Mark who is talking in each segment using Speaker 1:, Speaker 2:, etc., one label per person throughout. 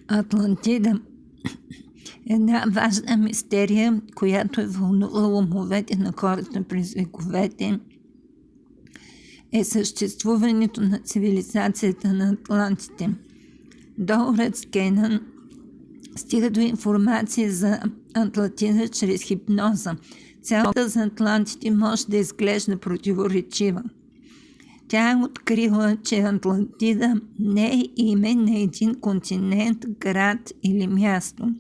Speaker 1: Атлантида – една важна мистерия, която е вълнувала умовете на хората през вековете, е съществуването на цивилизацията на атлантите. Долорет Кейнън стига до информация за Атлантида чрез хипноза. Цялата за атлантите може да изглежда противоречива. Тя е открила, че Атлантида не е име на един континент, град или място.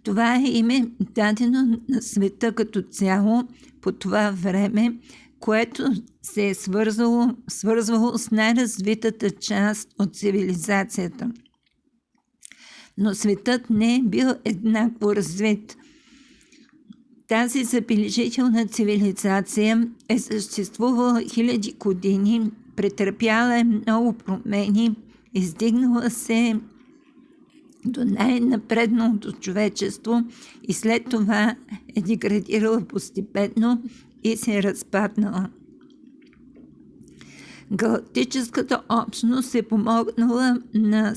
Speaker 1: Това е име дадено на света като цяло по това време, което се е свързвало с най-развитата част от цивилизацията. Но светът не е бил еднакво развит. Тази забележителна цивилизация е съществувала хиляди години, претърпяла е много промени, издигнала се до най-напредналото човечество и след това е деградирала постепенно и се е разпаднала. Галактическата общност е помогнала на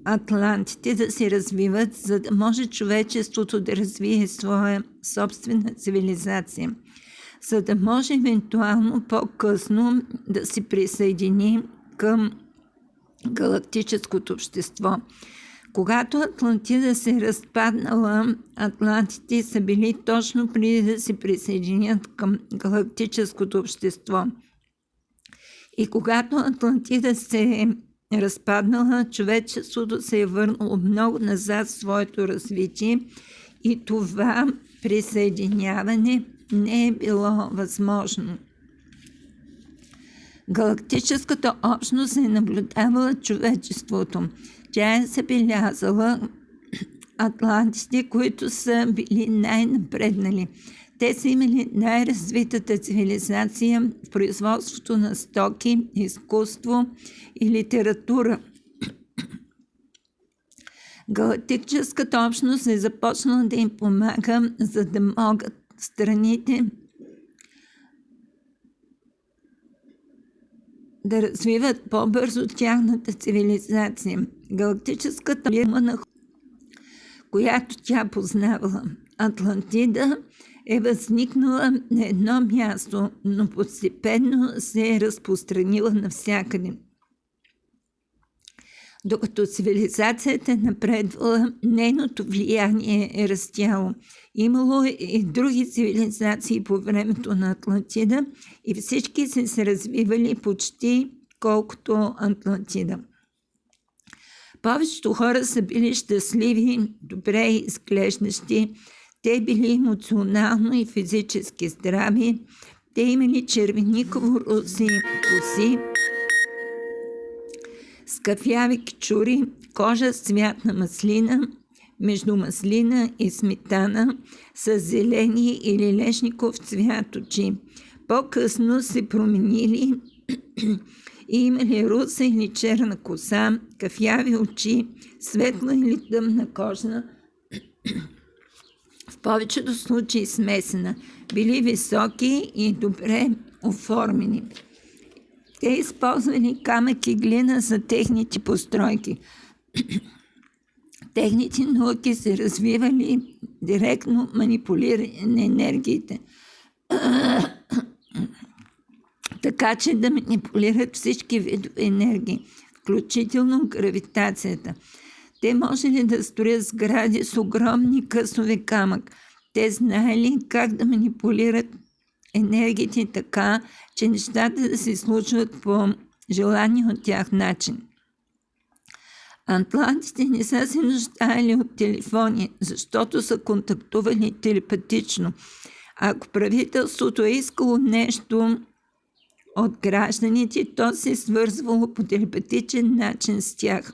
Speaker 1: атлантите да се развиват, за да може човечеството да развие своя собствена цивилизация, за да може евентуално по-късно да се присъедини към галактическото общество. Когато Атлантида се е разпаднала, атлантите са били точно преди да се присъединят към галактическото общество. И когато Атлантида се е разпаднала, човечеството се е върнало много назад в своето развитие и това присъединяване не е било възможно. Галактическата общност е наблюдавала човечеството. Тя е забелязала атлантите, които са били най-напреднали. Те са имали най-развитата цивилизация в производството на стоки, изкуство и литература. Галактическата общност е започнала да им помага, за да могат страните да развиват по-бързо тяхната цивилизация. Галактическата линия, която тя познавала, Атлантида, е възникнала на едно място, но постепенно се е разпространила навсякъде. Докато цивилизацията е напредвала, нейното влияние е растяло. Имало и други цивилизации по времето на Атлантида и всички се развивали почти колкото Атлантида. Повечето хора са били щастливи, добре изглеждащи, те били емоционално и физически здрави, те имали червениково-руси коси, скафяви кичури, кожа с цвят на маслина, между маслина и сметана, с зелени или лешников цвят очи. По-късно се променили и имали руса или черна коса, кафяви очи, светла или тъмна кожа, в повечето случаи смесена, били високи и добре оформени. Те използвали камък и глина за техните постройки. Техните науки се развивали директно манипулиране на енергиите, така че да манипулират всички видове енергии, включително гравитацията. Те можели да строят сгради с огромни късове камък. Те знаели как да манипулират енергиите така, че нещата да се случват по желания от тях начин. Атлантите не са се нуждаели от телефони, защото са контактували телепатично. Ако правителството е искало нещо от гражданите, то се е свързвало по телепатичен начин с тях.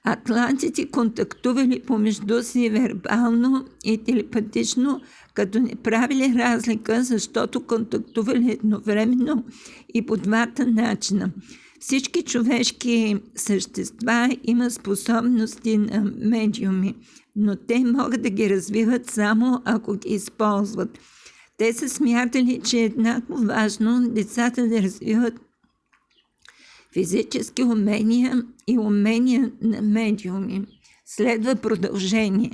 Speaker 1: Атлантите контактували помежду си вербално и телепатично, като не правили разлика, защото контактували едновременно и по двата начина. Всички човешки същества имат способности на медиуми, но те могат да ги развиват само ако ги използват. Те са смятали, че е еднакво важно децата да развиват физически умения и умения на медиуми. Следва продължение.